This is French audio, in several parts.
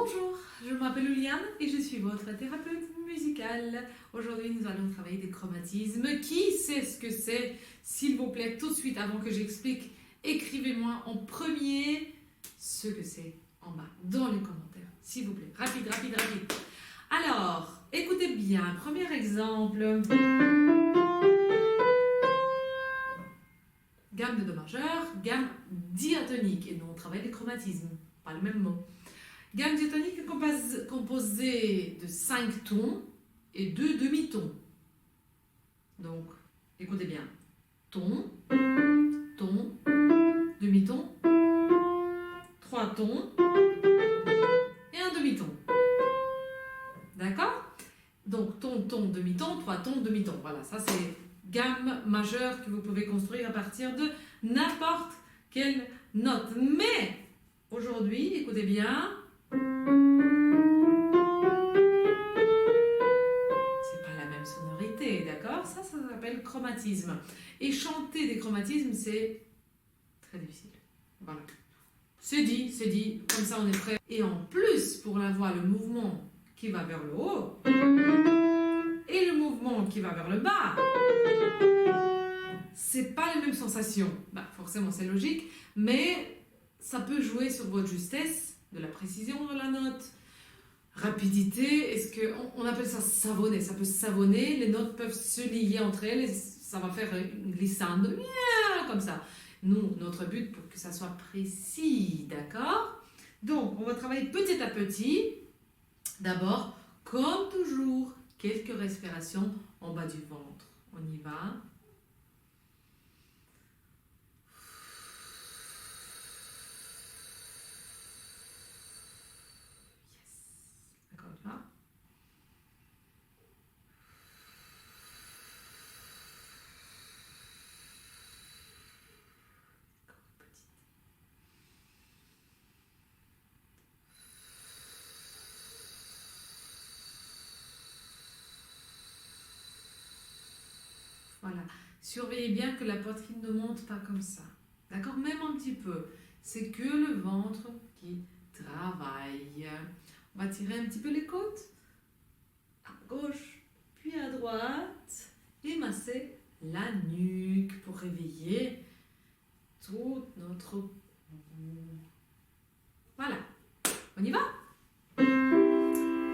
Bonjour, je m'appelle Juliane et je suis votre thérapeute musicale. Aujourd'hui, nous allons travailler des chromatismes. Qui sait ce que c'est? S'il vous plaît, tout de suite, avant que j'explique, écrivez-moi en premier ce que c'est en bas, dans les commentaires. S'il vous plaît, rapide. Alors, écoutez bien, premier exemple. Gamme de Do majeur, gamme diatonique. Et nous, on travaille les chromatismes, pas le même mot. Gamme diatonique est composée de 5 tons et 2 demi-tons. Donc, écoutez bien. Ton, ton, demi-ton, 3 tons et un demi-ton. D'accord? Donc, ton, demi-ton, 3 tons, demi-ton. Voilà, ça c'est gamme majeure que vous pouvez construire à partir de n'importe quelle note. Mais, aujourd'hui, écoutez bien, c'est pas la même sonorité, d'accord? Ça s'appelle chromatisme. Et chanter des chromatismes, c'est très difficile. Voilà. C'est dit, comme ça on est prêt. Et en plus, pour la voix, le mouvement qui va vers le haut et le mouvement qui va vers le bas, c'est pas les mêmes sensations. Bah, forcément, c'est logique, mais ça peut jouer sur votre justesse, de la précision de la note, rapidité. Est-ce que on appelle ça savonner? Ça peut savonner, les notes peuvent se lier entre elles et ça va faire une glissade comme ça. Nous, notre but pour que ça soit précis, d'accord? Donc, on va travailler petit à petit. D'abord, comme toujours, quelques respirations en bas du ventre. On y va. Voilà. Surveillez bien que la poitrine ne monte pas comme ça. D'accord? Même un petit peu. C'est que le ventre qui travaille. On va tirer un petit peu les côtes. À gauche, puis à droite. Et masser la nuque pour réveiller toute notre... Voilà. On y va?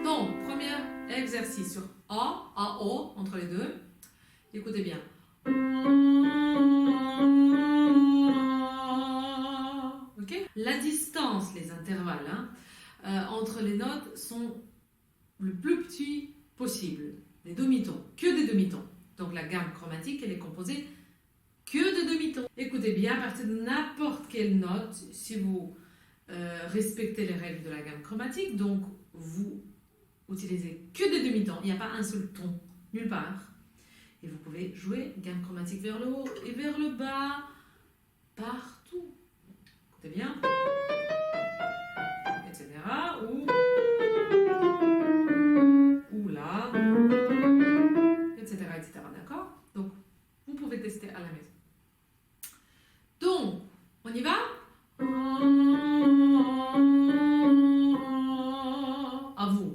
Donc, premier exercice sur A, A, O, entre les deux. Écoutez bien. Ok? La distance, les intervalles entre les notes sont le plus petit possible. Des demi-tons, que des demi-tons. Donc la gamme chromatique, elle est composée que de demi-tons. Écoutez bien, à partir de n'importe quelle note, si vous respectez les règles de la gamme chromatique, donc vous utilisez que des demi-tons. Il n'y a pas un seul ton, nulle part. Et vous pouvez jouer gamme chromatique vers le haut et vers le bas, partout. Écoutez bien. Etc. Ou là. Etc. D'accord? Donc, vous pouvez tester à la maison. Donc, on y va? À vous.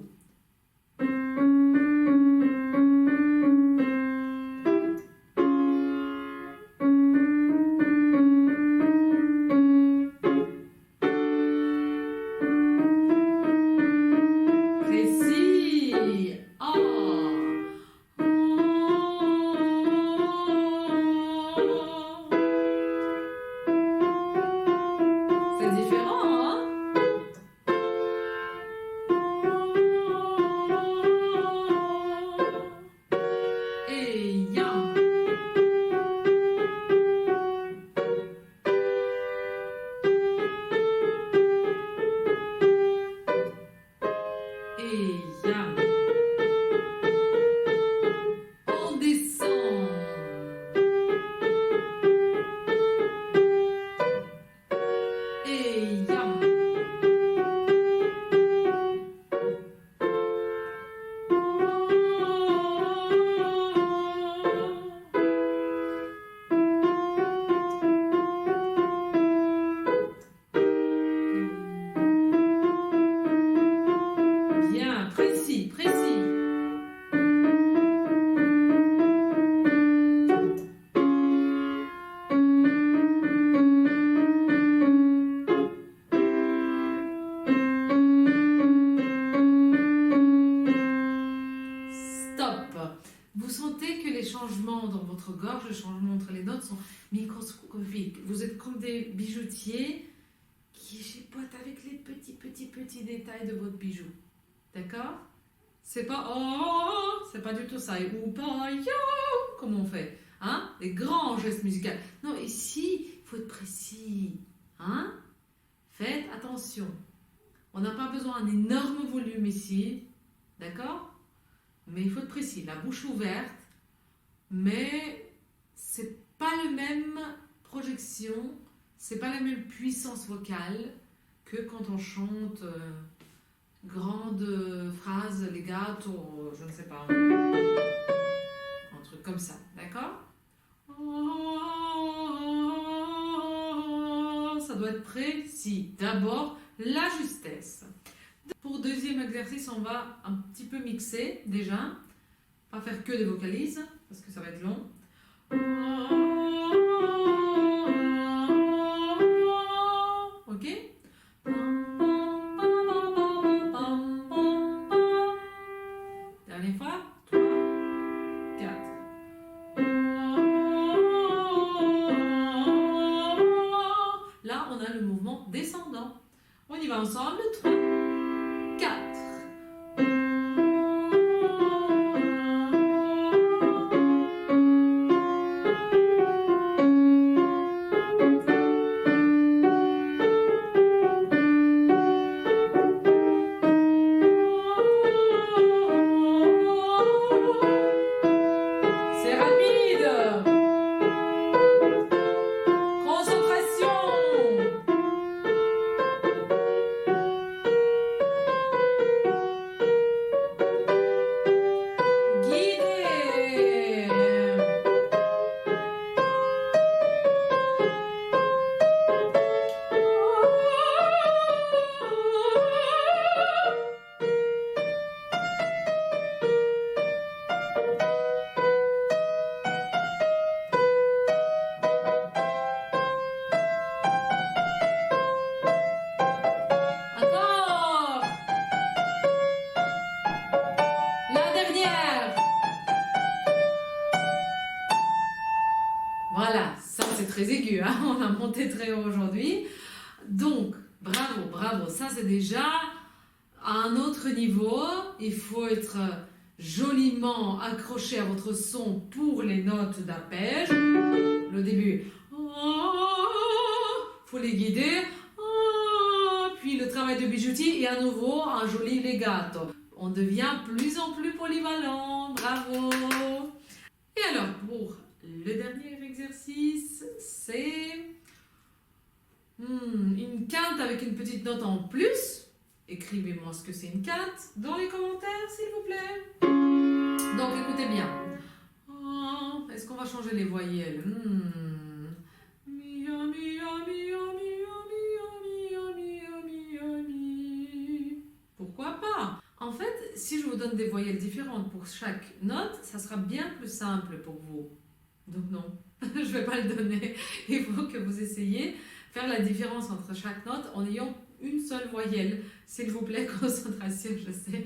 gorge, le changement entre les notes sont microscopiques. Vous êtes comme des bijoutiers qui chipotent avec les petits détails de votre bijou. D'accord? C'est pas oh, c'est pas du tout ça. Ou pas yo, comme on fait. Hein? Les grands gestes musicaux. Non, ici, il faut être précis. Hein? Faites attention. On n'a pas besoin d'un énorme volume ici. D'accord? Mais il faut être précis. La bouche ouverte, mais c'est pas la même projection, c'est pas la même puissance vocale que quand on chante grandes phrases, legato, je ne sais pas, un truc comme ça, d'accord? Ça doit être précis. D'abord, la justesse. Pour le deuxième exercice, on va un petit peu mixer déjà, pas faire que des vocalises, parce que ça va être long. Ok? Dernière fois. 3, 4. Là, on a le mouvement descendant. On y va ensemble. 3, 4. C'est rapide. Concentration. Guidez. Encore. La dernière. Voilà, ça c'est très aigu, hein? On a monté très haut aujourd'hui. Donc, bravo, bravo, ça c'est déjà à un autre niveau. Il faut être joliment accroché à votre son pour les notes d'arpège. Le début, faut les guider. Puis le travail de bijoutier et à nouveau un joli legato. On devient plus en plus polyvalent. Bravo. Et alors, pour le dernier exercice, c'est une quinte avec une petite note en plus. Écrivez-moi ce que c'est une quinte dans les commentaires, s'il vous plaît. Donc, écoutez bien. Est-ce qu'on va changer les voyelles? Mia, mia, mia, mia, mia, mia, mia, mia, mia. Pourquoi pas? En fait, si je vous donne des voyelles différentes pour chaque note, ça sera bien plus simple pour vous. Donc non, je ne vais pas le donner. Il faut que vous essayiez faire la différence entre chaque note en ayant une seule voyelle. S'il vous plaît, concentration, je sais.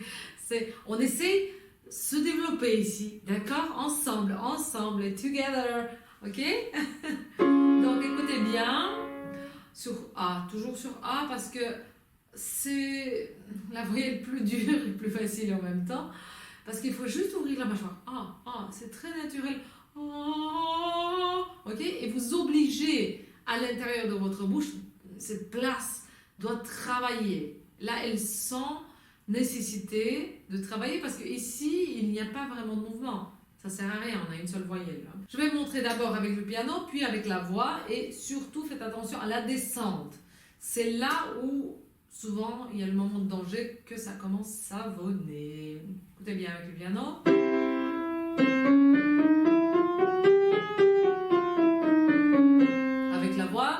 On essaie de se développer ici, d'accord? Ensemble, together, ok? Donc écoutez bien, sur A, toujours sur A, parce que c'est la voyelle plus dure et plus facile en même temps, parce qu'il faut juste ouvrir la mâchoire. A, c'est très naturel. Ok? Et vous obligez à l'intérieur de votre bouche, cette place doit travailler. Là, elle sent nécessité de travailler parce qu'ici, il n'y a pas vraiment de mouvement. Ça sert à rien, on a une seule voyelle. Là. Je vais montrer d'abord avec le piano, puis avec la voix, et surtout faites attention à la descente. C'est là où souvent il y a le moment de danger que ça commence à savonner. Écoutez bien avec le piano. Avec la voix.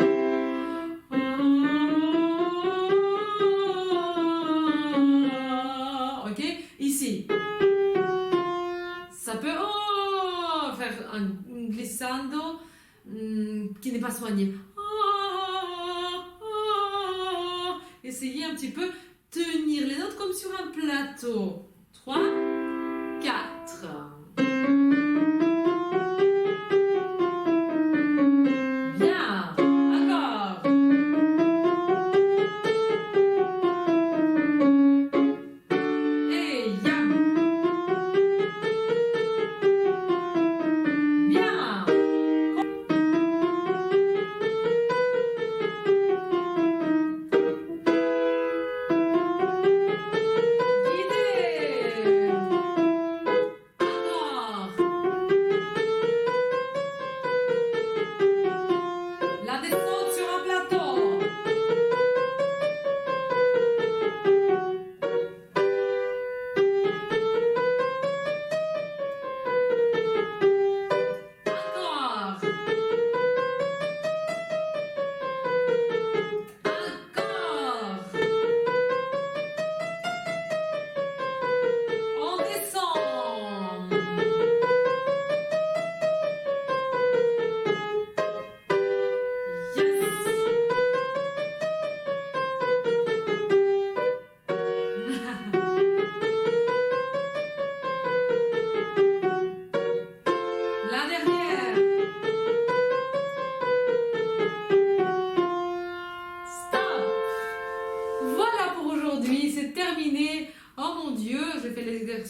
Ok, ici. Ça peut faire un glissando qui n'est pas soigné. Essayez un petit peu tenir les notes comme sur un plateau. 3, 4.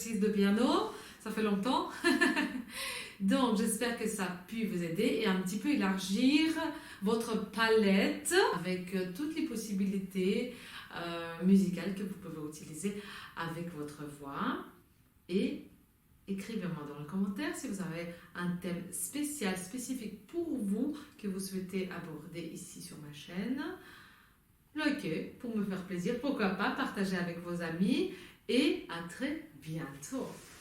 exercices de piano, ça fait longtemps. Donc, j'espère que ça a pu vous aider et un petit peu élargir votre palette avec toutes les possibilités musicales que vous pouvez utiliser avec votre voix. Et écrivez-moi dans les commentaires si vous avez un thème spécial, spécifique pour vous que vous souhaitez aborder ici sur ma chaîne. Likez pour me faire plaisir, pourquoi pas, partagez avec vos amis et à très bientôt.